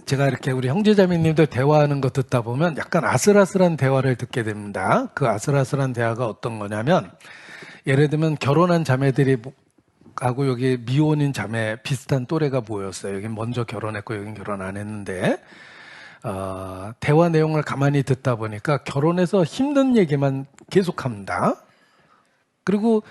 제가 이렇게 우리 형제자매님들 대화하는 거 듣다 보면 약간 아슬아슬한 대화를 듣게 됩니다. 그 아슬아슬한 대화가 어떤 거냐면, 예를 들면 결혼한 자매들이 하고 여기 미혼인 자매 비슷한 또래가 모였어요. 여기 먼저 결혼했고 여긴 결혼 안 했는데, 대화 내용을 가만히 듣다 보니까 결혼해서 힘든 얘기만 계속합니다. 그리고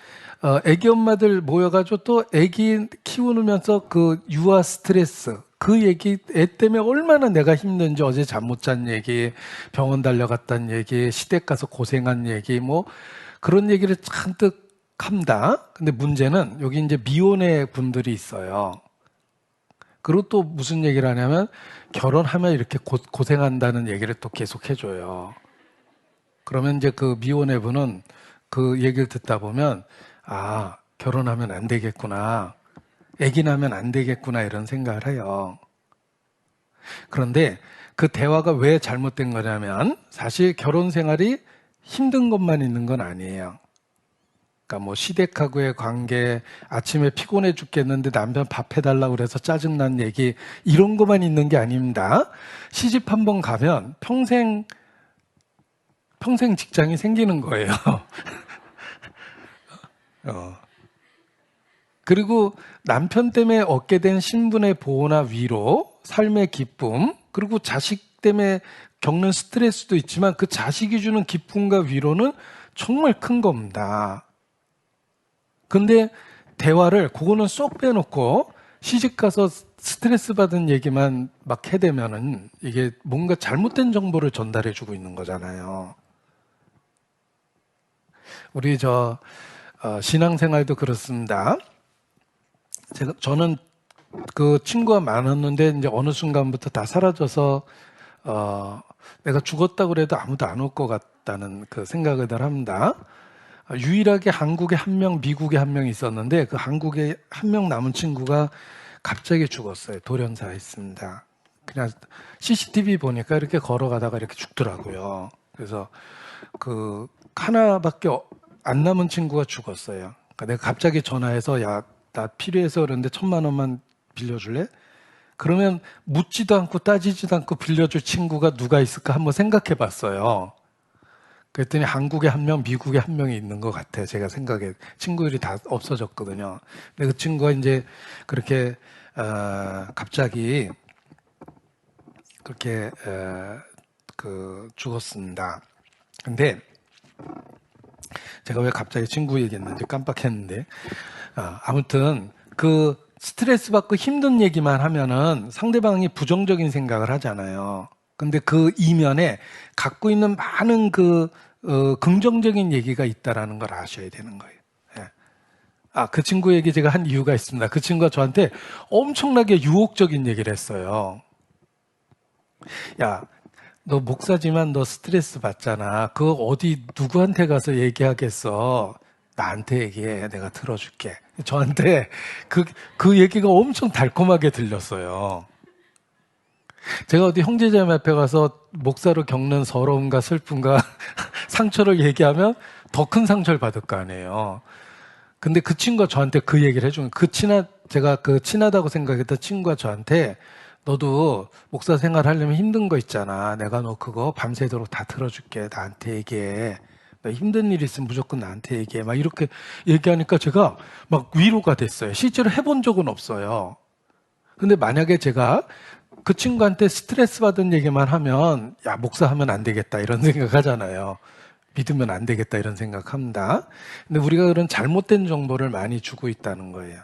애기 엄마들 모여가지고 또 애기 키우면서 그 유아 스트레스, 그 얘기, 애 때문에 얼마나 내가 힘든지, 어제 잠 못 잔 얘기, 병원 달려갔다는 얘기, 시댁 가서 고생한 얘기, 뭐 그런 얘기를 잔뜩 합니다. 근데 문제는 여기 이제 미혼의 분들이 있어요. 그리고 또 무슨 얘기를 하냐면, 결혼하면 이렇게 고생한다는 얘기를 또 계속 해줘요. 그러면 이제 그 미혼의 분은 그 얘기를 듣다 보면, 아, 결혼하면 안 되겠구나, 애기 낳으면 안 되겠구나, 이런 생각을 해요. 그런데 그 대화가 왜 잘못된 거냐면, 사실 결혼 생활이 힘든 것만 있는 건 아니에요. 그러니까 뭐 시댁하고의 관계, 아침에 피곤해 죽겠는데 남편 밥 해달라고 그래서 짜증난 얘기, 이런 것만 있는 게 아닙니다. 시집 한번 가면 평생 직장이 생기는 거예요. 그리고 남편 때문에 얻게 된 신분의 보호나 위로, 삶의 기쁨, 그리고 자식 때문에 겪는 스트레스도 있지만 그 자식이 주는 기쁨과 위로는 정말 큰 겁니다. 근데 대화를 그거는 쏙 빼놓고 시집 가서 스트레스 받은 얘기만 막 해대면은 이게 뭔가 잘못된 정보를 전달해 주고 있는 거잖아요. 우리 신앙생활도 그렇습니다. 저는 그 친구가 많았는데 이제 어느 순간부터 다 사라져서 내가 죽었다고 그래도 아무도 안 올 것 같다는 그 생각을 늘 합니다. 유일하게 한국에 한 명, 미국에 한 명 있었는데 그 한국에 한 명 남은 친구가 갑자기 죽었어요. 돌연사했습니다. 그냥 CCTV 보니까 이렇게 걸어가다가 이렇게 죽더라고요. 그래서 그 하나밖에 안 남은 친구가 죽었어요. 그러니까 내가 갑자기 전화해서, 야, 나 필요해서 그러는데 1,000,000원만 빌려줄래? 그러면 묻지도 않고 따지지도 않고 빌려줄 친구가 누가 있을까 한번 생각해 봤어요. 그랬더니 한국에 한 명, 미국에 한 명이 있는 것 같아요. 제가 생각에. 친구들이 다 없어졌거든요. 근데 그 친구가 이제 그렇게 갑자기 그렇게 죽었습니다. 근데 제가 왜 갑자기 친구 얘기했는지 깜빡했는데, 아무튼 그 스트레스 받고 힘든 얘기만 하면은 상대방이 부정적인 생각을 하잖아요. 근데 그 이면에 갖고 있는 많은 긍정적인 얘기가 있다라는 걸 아셔야 되는 거예요. 예. 그 친구 얘기 제가 한 이유가 있습니다. 그 친구가 저한테 엄청나게 유혹적인 얘기를 했어요. 야, 너 목사지만 너 스트레스 받잖아. 그거 어디 누구한테 가서 얘기하겠어. 나한테 얘기해. 내가 들어줄게. 저한테 그 얘기가 엄청 달콤하게 들렸어요. 제가 어디 형제자매 앞에 가서 목사로 겪는 서러움과 슬픔과 상처를 얘기하면 더 큰 상처를 받을 거 아니에요. 근데 그 친구가 저한테 그 얘기를 해준 거예요. 제가 그 친하다고 생각했던 친구가 저한테, 너도 목사 생활 하려면 힘든 거 있잖아. 내가 너 그거 밤새도록 다 들어줄게. 나한테 얘기해. 너 힘든 일 있으면 무조건 나한테 얘기해. 막 이렇게 얘기하니까 제가 막 위로가 됐어요. 실제로 해본 적은 없어요. 근데 만약에 제가 그 친구한테 스트레스 받은 얘기만 하면, 야, 목사 하면 안 되겠다, 이런 생각 하잖아요. 믿으면 안 되겠다, 이런 생각합니다. 근데 우리가 그런 잘못된 정보를 많이 주고 있다는 거예요.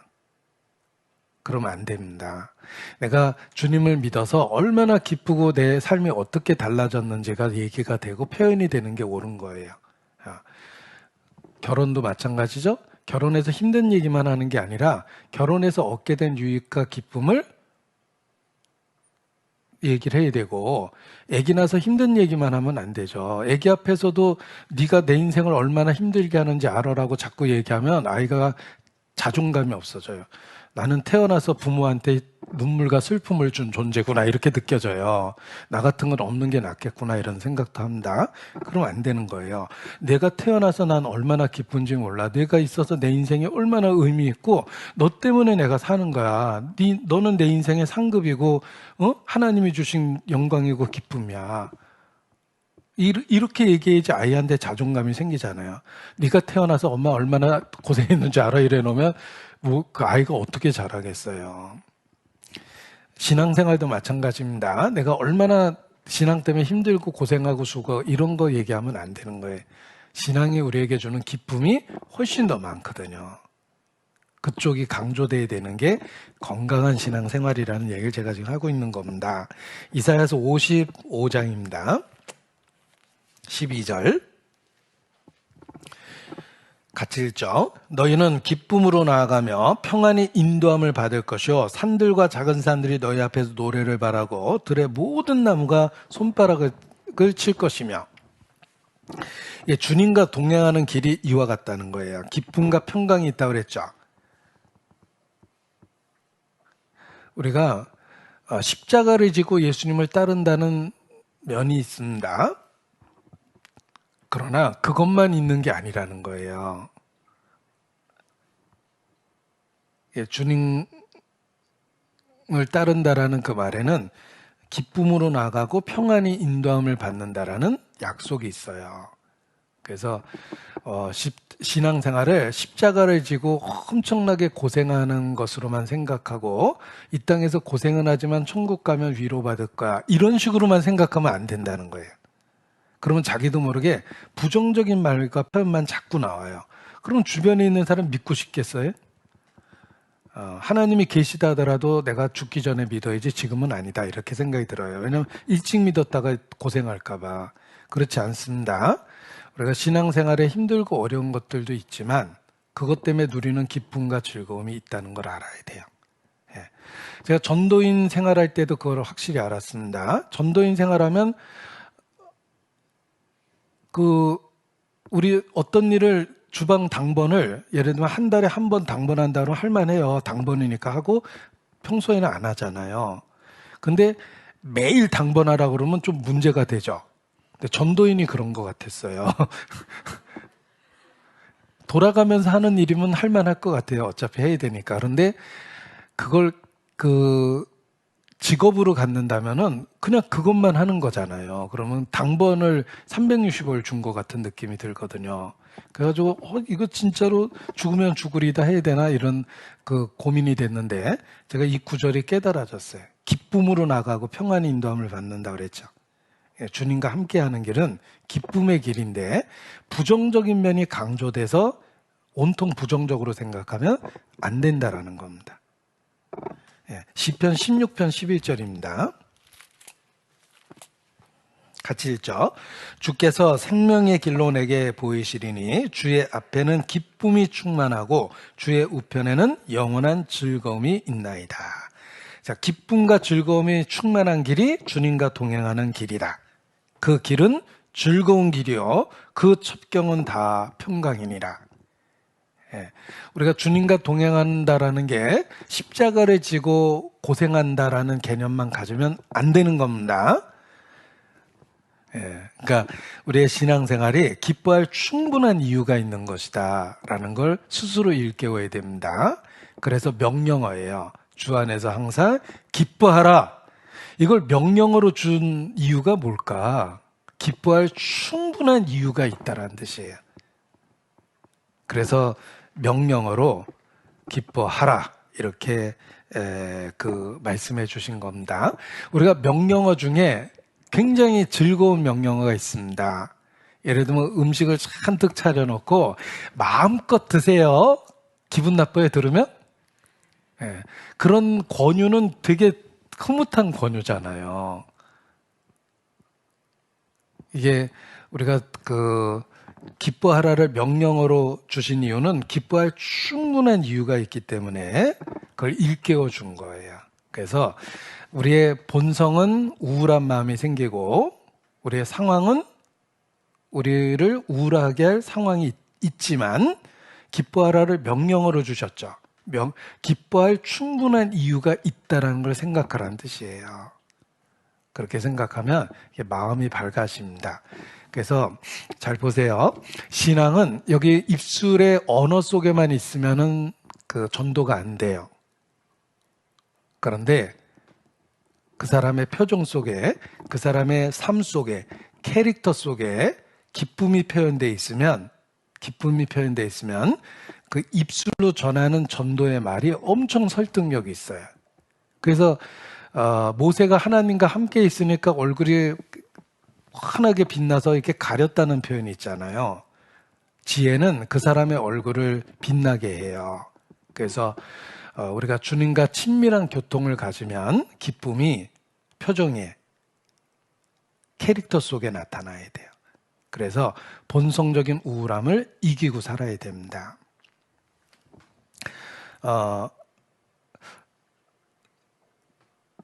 그러면 안 됩니다. 내가 주님을 믿어서 얼마나 기쁘고 내 삶이 어떻게 달라졌는지가 얘기가 되고 표현이 되는 게 옳은 거예요. 결혼도 마찬가지죠. 결혼해서 힘든 얘기만 하는 게 아니라 결혼해서 얻게 된 유익과 기쁨을 얘기를 해야 되고, 애기 낳아서 힘든 얘기만 하면 안 되죠. 애기 앞에서도 네가 내 인생을 얼마나 힘들게 하는지 알아라고 자꾸 얘기하면 아이가 자존감이 없어져요. 나는 태어나서 부모한테 눈물과 슬픔을 준 존재구나 이렇게 느껴져요. 나 같은 건 없는 게 낫겠구나 이런 생각도 합니다. 그러면 안 되는 거예요. 내가 태어나서 난 얼마나 기쁜지 몰라. 내가 있어서 내 인생이 얼마나 의미 있고 너 때문에 내가 사는 거야. 너는 내 인생의 상급이고 하나님이 주신 영광이고 기쁨이야. 이렇게 얘기해야지 아이한테 자존감이 생기잖아요. 네가 태어나서 엄마 얼마나 고생했는지 알아 이래 놓으면 그 아이가 어떻게 자라겠어요. 신앙생활도 마찬가지입니다. 내가 얼마나 신앙 때문에 힘들고 고생하고 수고 이런 거 얘기하면 안 되는 거예요. 신앙이 우리에게 주는 기쁨이 훨씬 더 많거든요. 그쪽이 강조돼야 되는 게 건강한 신앙생활이라는 얘기를 제가 지금 하고 있는 겁니다. 이사야서 55장입니다. 12절 같이 읽죠. 너희는 기쁨으로 나아가며 평안히 인도함을 받을 것이요 산들과 작은 산들이 너희 앞에서 노래를 바라고 들의 모든 나무가 손바닥을 칠 것이며. 주님과 동행하는 길이 이와 같다는 거예요. 기쁨과 평강이 있다고 그랬죠. 우리가 십자가를 지고 예수님을 따른다는 면이 있습니다. 그러나 그것만 있는 게 아니라는 거예요. 주님을 따른다라는 그 말에는 기쁨으로 나가고 평안히 인도함을 받는다라는 약속이 있어요. 그래서 신앙생활을 십자가를 지고 엄청나게 고생하는 것으로만 생각하고 이 땅에서 고생은 하지만 천국 가면 위로받을 거야 이런 식으로만 생각하면 안 된다는 거예요. 그러면 자기도 모르게 부정적인 말과 표현만 자꾸 나와요. 그럼 주변에 있는 사람 믿고 싶겠어요? 하나님이 계시다 하더라도 내가 죽기 전에 믿어야지 지금은 아니다 이렇게 생각이 들어요. 왜냐하면 일찍 믿었다가 고생할까 봐. 그렇지 않습니다. 우리가 신앙생활에 힘들고 어려운 것들도 있지만 그것 때문에 누리는 기쁨과 즐거움이 있다는 걸 알아야 돼요. 제가 전도인 생활할 때도 그걸 확실히 알았습니다. 전도인 생활하면 우리 어떤 일을 주방 당번을 예를 들면 한 달에 한 번 당번한다 그러면 할만해요. 당번이니까 하고 평소에는 안 하잖아요. 근데 매일 당번하라 그러면 좀 문제가 되죠. 근데 전도인이 그런 것 같았어요. 돌아가면서 하는 일이면 할만할 것 같아요. 어차피 해야 되니까. 그런데 그걸 직업으로 갖는다면은 그냥 그것만 하는 거잖아요. 그러면 당번을 360을 준 것 같은 느낌이 들거든요. 그래가지고 이거 진짜로 죽으면 죽으리다 해야 되나 이런 고민이 됐는데 제가 이 구절이 깨달아졌어요. 기쁨으로 나가고 평안히 인도함을 받는다 그랬죠. 주님과 함께하는 길은 기쁨의 길인데 부정적인 면이 강조돼서 온통 부정적으로 생각하면 안 된다라는 겁니다. 시편 16편 11절입니다. 같이 읽죠. 주께서 생명의 길로 내게 보이시리니 주의 앞에는 기쁨이 충만하고 주의 우편에는 영원한 즐거움이 있나이다. 자, 기쁨과 즐거움이 충만한 길이 주님과 동행하는 길이다. 그 길은 즐거운 길이요 그 첩경은 다 평강이니라. 우리가 주님과 동행한다라는 게 십자가를 지고 고생한다라는 개념만 가지면 안 되는 겁니다. 그러니까 우리의 신앙생활이 기뻐할 충분한 이유가 있는 것이다라는 걸 스스로 일깨워야 됩니다. 그래서 명령어예요. 주 안에서 항상 기뻐하라. 이걸 명령어로 준 이유가 뭘까? 기뻐할 충분한 이유가 있다라는 뜻이에요. 그래서 명령어로 기뻐하라 이렇게 말씀해 주신 겁니다. 우리가 명령어 중에 굉장히 즐거운 명령어가 있습니다. 예를 들면 음식을 잔뜩 차려놓고 마음껏 드세요. 기분 나빠요 들으면? 그런 권유는 되게 흐뭇한 권유잖아요. 이게 우리가 기뻐하라를 명령어로 주신 이유는 기뻐할 충분한 이유가 있기 때문에 그걸 일깨워 준 거예요. 그래서 우리의 본성은 우울한 마음이 생기고 우리의 상황은 우리를 우울하게 할 상황이 있지만 기뻐하라를 명령어로 주셨죠. 기뻐할 충분한 이유가 있다라는 걸 생각하라는 뜻이에요. 그렇게 생각하면 마음이 밝아집니다. 그래서 잘 보세요. 신앙은 여기 입술의 언어 속에만 있으면은 그 전도가 안 돼요. 그런데 그 사람의 표정 속에, 그 사람의 삶 속에, 캐릭터 속에 기쁨이 표현되어 있으면 그 입술로 전하는 전도의 말이 엄청 설득력이 있어요. 그래서 모세가 하나님과 함께 있으니까 얼굴이 환하게 빛나서 이렇게 가렸다는 표현이 있잖아요. 지혜는 그 사람의 얼굴을 빛나게 해요. 그래서 우리가 주님과 친밀한 교통을 가지면 기쁨이 표정에, 캐릭터 속에 나타나야 돼요. 그래서 본성적인 우울함을 이기고 살아야 됩니다.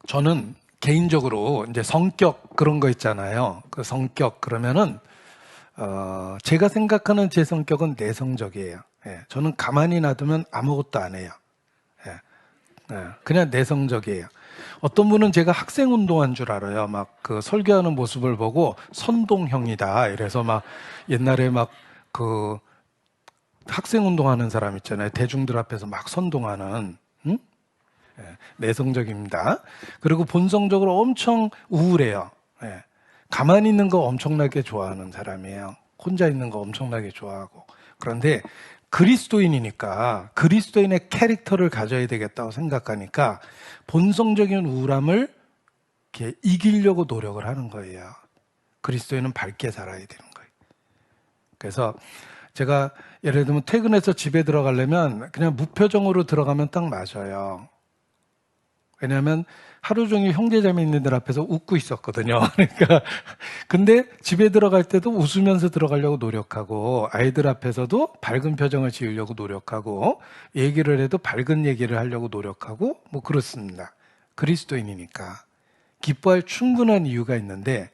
저는 개인적으로 이제 성격 그런 거 있잖아요. 그 성격 그러면은 제가 생각하는 제 성격은 내성적이에요. 예, 저는 가만히 놔두면 아무것도 안 해요. 그냥 내성적이에요. 어떤 분은 제가 학생 운동한 줄 알아요. 막 그 설교하는 모습을 보고 선동형이다. 이래서 막 옛날에 막 그 학생 운동하는 사람 있잖아요. 대중들 앞에서 막 선동하는. 응? 내성적입니다. 그리고 본성적으로 엄청 우울해요. 가만히 있는 거 엄청나게 좋아하는 사람이에요. 혼자 있는 거 엄청나게 좋아하고. 그런데 그리스도인이니까 그리스도인의 캐릭터를 가져야 되겠다고 생각하니까 본성적인 우울함을 이렇게 이기려고 노력을 하는 거예요. 그리스도인은 밝게 살아야 되는 거예요. 그래서 제가 예를 들면 퇴근해서 집에 들어가려면 그냥 무표정으로 들어가면 딱 맞아요. 왜냐하면 하루 종일 형제자매님들 앞에서 웃고 있었거든요. 그러니까 근데 집에 들어갈 때도 웃으면서 들어가려고 노력하고 아이들 앞에서도 밝은 표정을 지으려고 노력하고 얘기를 해도 밝은 얘기를 하려고 노력하고 뭐 그렇습니다. 그리스도인이니까 기뻐할 충분한 이유가 있는데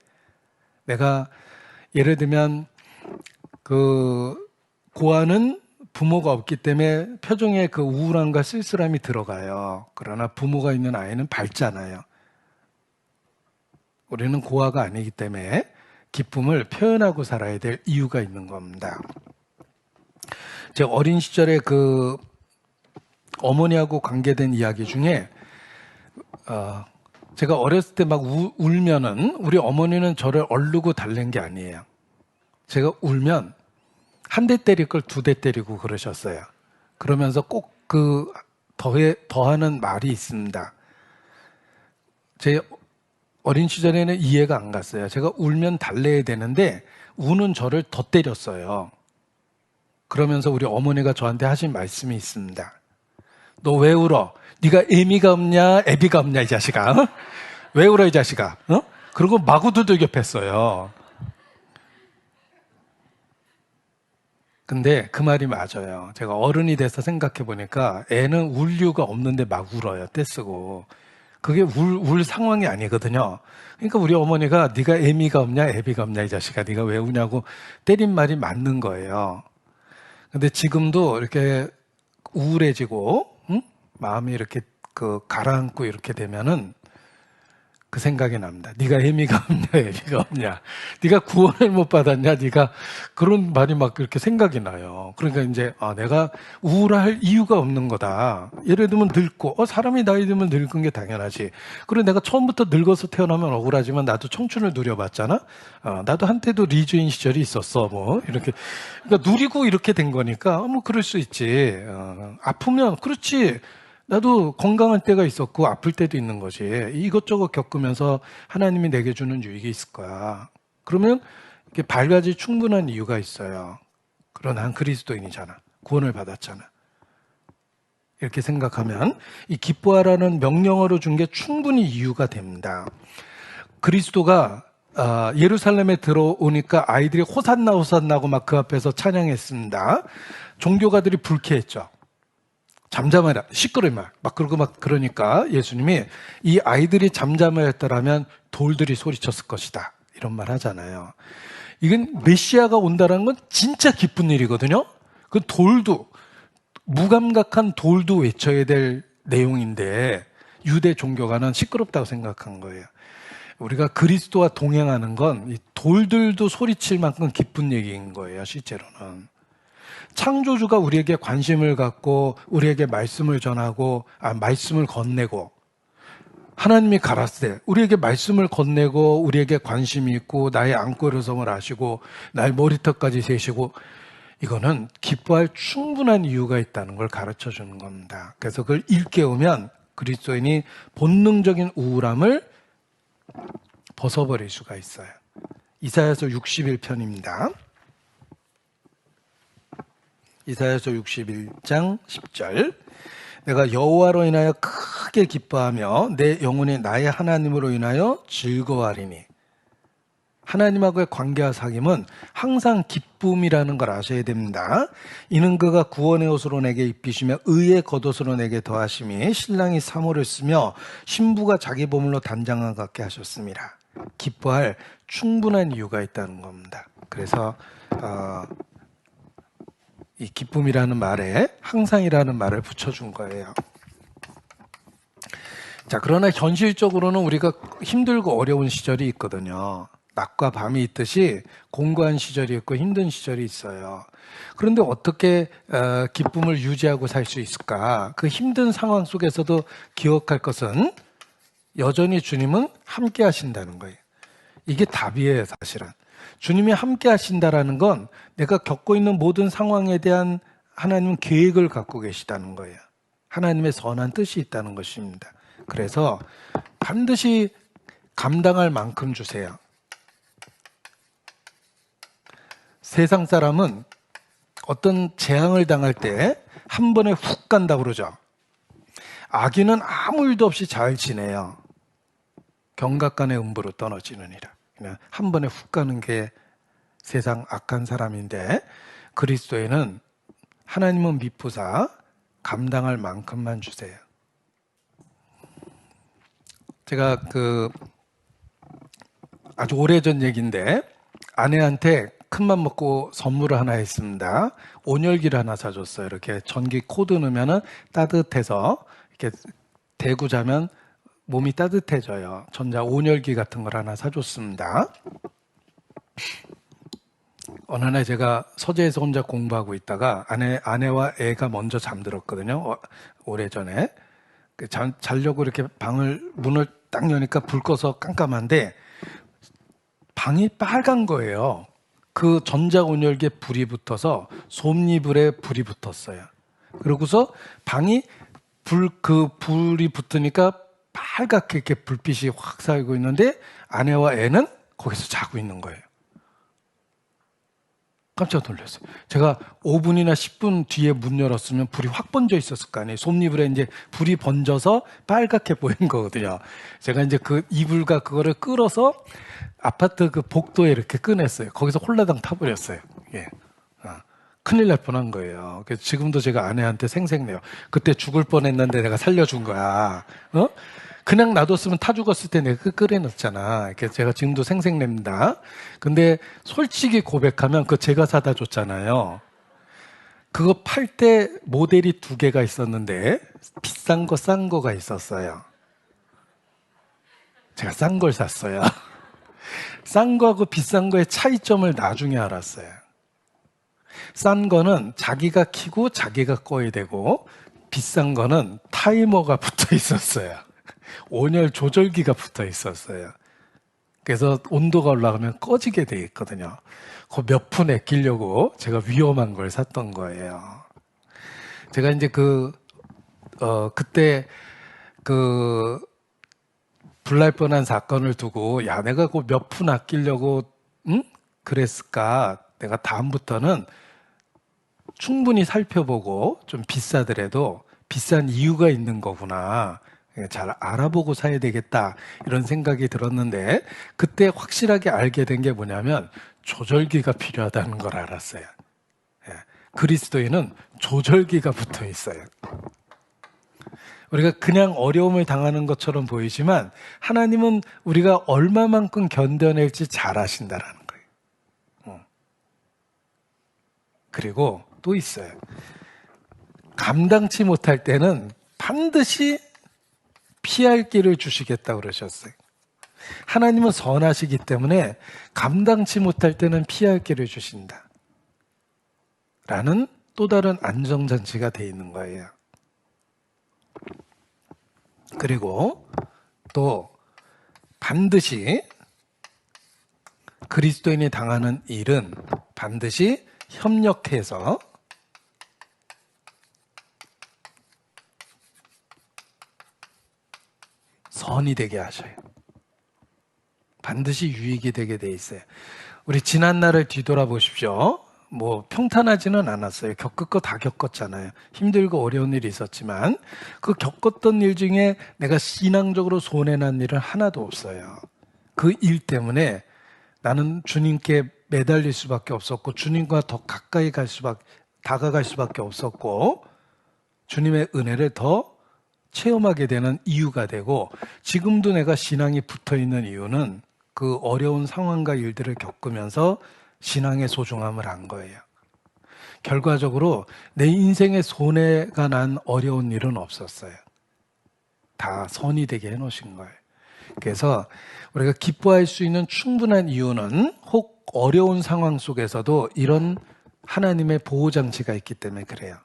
내가 예를 들면 그 고아는 부모가 없기 때문에 표정에 그 우울함과 쓸쓸함이 들어가요. 그러나 부모가 있는 아이는 밝잖아요. 우리는 고아가 아니기 때문에 기쁨을 표현하고 살아야 될 이유가 있는 겁니다. 제 어린 시절에 그 어머니하고 관계된 이야기 중에 제가 어렸을 때 막 울면은 우리 어머니는 저를 얼르고 달랜 게 아니에요. 제가 울면 한 대 때릴 걸 두 대 때리고 그러셨어요. 그러면서 꼭 그 더하는 말이 있습니다. 제 어린 시절에는 이해가 안 갔어요. 제가 울면 달래야 되는데 우는 저를 더 때렸어요. 그러면서 우리 어머니가 저한테 하신 말씀이 있습니다. 너 왜 울어? 네가 애미가 없냐 애비가 없냐 이 자식아. 어? 왜 울어 이 자식아. 어? 그리고 마구 두들겨 팼어요. 근데 그 말이 맞아요. 제가 어른이 돼서 생각해 보니까 애는 울 이유가 없는데 막 울어요. 떼쓰고. 그게 울 상황이 아니거든요. 그러니까 우리 어머니가 네가 애미가 없냐 애비가 없냐 이 자식아 네가 왜 우냐고 때린 말이 맞는 거예요. 근데 지금도 이렇게 우울해지고 마음이 이렇게 그 가라앉고 이렇게 되면은 그 생각이 납니다. 네가 애미가 없냐 애미가 없냐 네가 구원을 못 받았냐 네가 그런 말이 막 그렇게 생각이 나요. 그러니까 이제 내가 우울할 이유가 없는 거다. 예를 들면 늙고 사람이 나이 들면 늙은 게 당연하지. 그리고 내가 처음부터 늙어서 태어나면 억울하지만 나도 청춘을 누려봤잖아. 나도 한때도 리주인 시절이 있었어. 뭐 이렇게 그러니까 누리고 이렇게 된 거니까 뭐 그럴 수 있지. 아프면 그렇지. 나도 건강한 때가 있었고 아플 때도 있는 거지. 이것저것 겪으면서 하나님이 내게 주는 유익이 있을 거야. 그러면 이게 밝아질 충분한 이유가 있어요. 그러나 난 그리스도인이잖아. 구원을 받았잖아. 이렇게 생각하면 이 기뻐하라는 명령어로 준 게 충분히 이유가 됩니다. 그리스도가 예루살렘에 들어오니까 아이들이 호산나 호산나 하고 막 그 앞에서 찬양했습니다. 종교가들이 불쾌했죠. 잠잠해라, 시끄러워, 막 그러고 막 그러니까 예수님이 이 아이들이 잠잠을 했더라면 돌들이 소리쳤을 것이다. 이런 말 하잖아요. 이건 메시아가 온다는 건 진짜 기쁜 일이거든요. 그 돌도 무감각한 돌도 외쳐야 될 내용인데 유대 종교가는 시끄럽다고 생각한 거예요. 우리가 그리스도와 동행하는 건 이 돌들도 소리칠 만큼 기쁜 얘기인 거예요, 실제로는. 창조주가 우리에게 관심을 갖고 우리에게 말씀을 전하고 말씀을 건네고 하나님이 가라사대 우리에게 말씀을 건네고 우리에게 관심이 있고 나의 안고 일어섬을 아시고 나의 머리털까지 세시고 이거는 기뻐할 충분한 이유가 있다는 걸 가르쳐 주는 겁니다. 그래서 그걸 일깨우면 그리스도인이 본능적인 우울함을 벗어버릴 수가 있어요. 이사야서 61편입니다. 이사야서 61장 10절 내가 여호와로 인하여 크게 기뻐하며 내 영혼이 나의 하나님으로 인하여 즐거워하리니. 하나님하고의 관계와 사귐은 항상 기쁨이라는 걸 아셔야 됩니다. 이는 그가 구원의 옷으로 내게 입히시며 의의 겉옷으로 내게 더하심이 신랑이 사모를 쓰며 신부가 자기 보물로 단장을 갖게 하셨습니다. 기뻐할 충분한 이유가 있다는 겁니다. 그래서 이 기쁨이라는 말에 항상이라는 말을 붙여준 거예요. 자, 그러나 현실적으로는 우리가 힘들고 어려운 시절이 있거든요. 낮과 밤이 있듯이 공고한 시절이 있고 힘든 시절이 있어요. 그런데 어떻게 기쁨을 유지하고 살 수 있을까? 그 힘든 상황 속에서도 기억할 것은 여전히 주님은 함께 하신다는 거예요. 이게 답이에요, 사실은. 주님이 함께 하신다라는 건 내가 겪고 있는 모든 상황에 대한 하나님은 계획을 갖고 계시다는 거예요. 하나님의 선한 뜻이 있다는 것입니다. 그래서 반드시 감당할 만큼 주세요. 세상 사람은 어떤 재앙을 당할 때 한 번에 훅 간다고 그러죠. 아기는 아무 일도 없이 잘 지내요. 경각간의 음부로 떨어지느니라. 그냥 한 번에 훅 가는 게 세상 악한 사람인데 그리스도에는 하나님은 미쁘사 감당할 만큼만 주세요. 제가 아주 오래전 얘기인데 아내한테 큰맘 먹고 선물을 하나 했습니다. 온열기를 하나 사줬어요. 이렇게 전기 코드 넣으면 따뜻해서 이렇게 대고 자면 몸이 따뜻해져요. 전자 온열기 같은 걸 하나 사줬습니다. 어느 날 제가 서재에서 혼자 공부하고 있다가 아내와 애가 먼저 잠들었거든요. 오래전에. 자려고 이렇게 문을 딱 여니까 불 꺼서 깜깜한데 방이 빨간 거예요. 그 전자온열기에 불이 붙어서 솜니불에 불이 붙었어요. 그러고서 방이 불이 붙으니까 빨갛게 이렇게 불빛이 확 살고 있는데 아내와 애는 거기서 자고 있는 거예요. 깜짝 놀랐어요. 제가 5분이나 10분 뒤에 문 열었으면 불이 확 번져 있었을 거 아니에요. 솜니불에 이제 불이 번져서 빨갛게 보인 거거든요. 제가 이제 그 이불과 그거를 끌어서 아파트 그 복도에 이렇게 꺼냈어요. 거기서 홀라당 타버렸어요. 예. 큰일 날 뻔한 거예요. 그래서 지금도 제가 아내한테 생색내요. 그때 죽을 뻔했는데 내가 살려준 거야. 그냥 놔뒀으면 타 죽었을 때 내가 끓여놨잖아. 그래서 제가 지금도 생색냅니다. 근데 솔직히 고백하면 그거 제가 사다 줬잖아요. 그거 팔 때 모델이 2개가 있었는데 비싼 거, 싼 거가 있었어요. 제가 싼 걸 샀어요. 싼 거하고 비싼 거의 차이점을 나중에 알았어요. 싼 거는 자기가 켜고 자기가 꺼야 되고 비싼 거는 타이머가 붙어 있었어요. 온열 조절기가 붙어 있었어요. 그래서 온도가 올라가면 꺼지게 돼 있거든요. 그 몇 푼 아끼려고 제가 위험한 걸 샀던 거예요. 제가 이제 그때 불날 뻔한 사건을 두고 야 내가 그 몇 푼 아끼려고 그랬을까? 내가 다음부터는 충분히 살펴보고 좀 비싸더라도 비싼 이유가 있는 거구나. 잘 알아보고 사야 되겠다 이런 생각이 들었는데 그때 확실하게 알게 된 게 뭐냐면 조절기가 필요하다는 걸 알았어요. 그리스도에는 조절기가 붙어 있어요. 우리가 그냥 어려움을 당하는 것처럼 보이지만 하나님은 우리가 얼마만큼 견뎌낼지 잘 아신다라는 거예요. 그리고 또 있어요. 감당치 못할 때는 반드시 피할 길을 주시겠다고 그러셨어요. 하나님은 선하시기 때문에 감당치 못할 때는 피할 길을 주신다 라는 또 다른 안정장치가 되어 있는 거예요. 그리고 또 반드시 그리스도인이 당하는 일은 반드시 협력해서 선이 되게 하셔요. 반드시 유익이 되게 돼 있어요. 우리 지난 날을 뒤돌아보십시오. 뭐 평탄하지는 않았어요. 겪을 거 다 겪었잖아요. 힘들고 어려운 일이 있었지만 그 겪었던 일 중에 내가 신앙적으로 손해난 일은 하나도 없어요. 그 일 때문에 나는 주님께 매달릴 수밖에 없었고 주님과 더 가까이 다가갈 수밖에 없었고 주님의 은혜를 더 체험하게 되는 이유가 되고 지금도 내가 신앙이 붙어있는 이유는 그 어려운 상황과 일들을 겪으면서 신앙의 소중함을 안 거예요. 결과적으로 내 인생에 손해가 난 어려운 일은 없었어요. 다 선이 되게 해놓으신 거예요. 그래서 우리가 기뻐할 수 있는 충분한 이유는 혹 어려운 상황 속에서도 이런 하나님의 보호장치가 있기 때문에 그래요.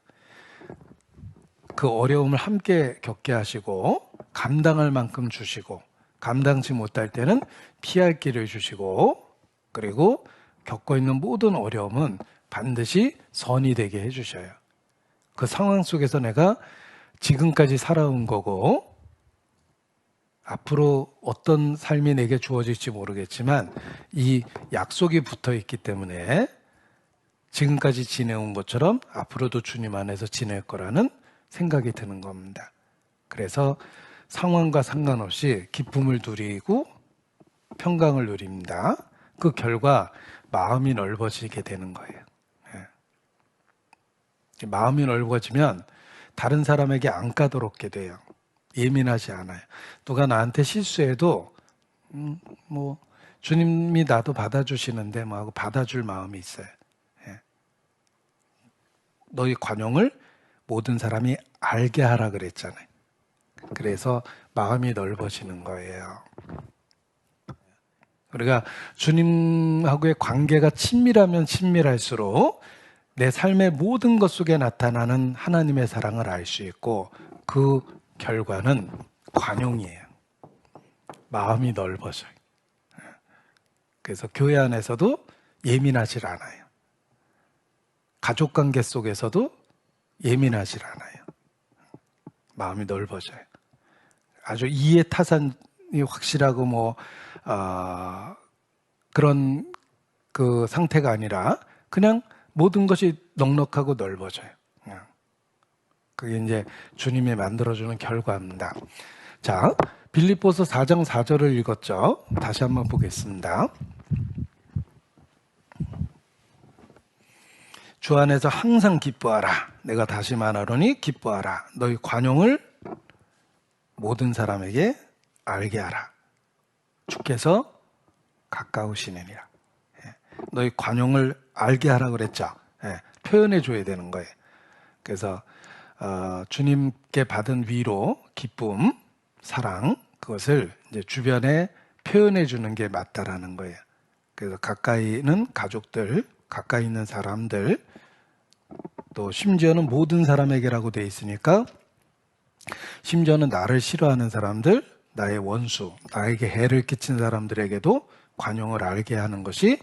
그 어려움을 함께 겪게 하시고 감당할 만큼 주시고 감당치 못할 때는 피할 길을 주시고 그리고 겪고 있는 모든 어려움은 반드시 선이 되게 해주셔요. 그 상황 속에서 내가 지금까지 살아온 거고 앞으로 어떤 삶이 내게 주어질지 모르겠지만 이 약속이 붙어 있기 때문에 지금까지 지내온 것처럼 앞으로도 주님 안에서 지낼 거라는 생각이 드는 겁니다. 그래서 상황과 상관없이 기쁨을 누리고 평강을 누립니다. 그 결과 마음이 넓어지게 되는 거예요. 마음이 넓어지면 다른 사람에게 안 까다롭게 돼요. 예민하지 않아요. 누가 나한테 실수해도 뭐 주님이 나도 받아주시는데 뭐 하고 받아줄 마음이 있어요. 너희 관용을 모든 사람이 알게 하라 그랬잖아요. 그래서 마음이 넓어지는 거예요. 우리가 주님하고의 관계가 친밀하면 친밀할수록 내 삶의 모든 것 속에 나타나는 하나님의 사랑을 알 수 있고 그 결과는 관용이에요. 마음이 넓어져요. 그래서 교회 안에서도 예민하질 않아요. 가족관계 속에서도 예민하질 않아요. 마음이 넓어져요. 아주 이해 타산이 확실하고 그런 그 상태가 아니라 그냥 모든 것이 넉넉하고 넓어져요. 그게 이제 주님이 만들어주는 결과입니다. 자, 빌립보서 4장 4절을 읽었죠. 다시 한번 보겠습니다. 주 안에서 항상 기뻐하라. 내가 다시 말하노니 기뻐하라. 너희 관용을 모든 사람에게 알게 하라. 주께서 가까우시느니라. 너희 관용을 알게 하라 그랬죠. 표현해 줘야 되는 거예요. 그래서 주님께 받은 위로, 기쁨, 사랑 그것을 이제 주변에 표현해 주는 게 맞다라는 거예요. 그래서 가까이는 가족들, 가까이 있는 사람들, 또 심지어는 모든 사람에게라고 돼 있으니까 심지어는 나를 싫어하는 사람들, 나의 원수, 나에게 해를 끼친 사람들에게도 관용을 알게 하는 것이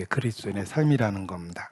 그리스도인의 삶이라는 겁니다.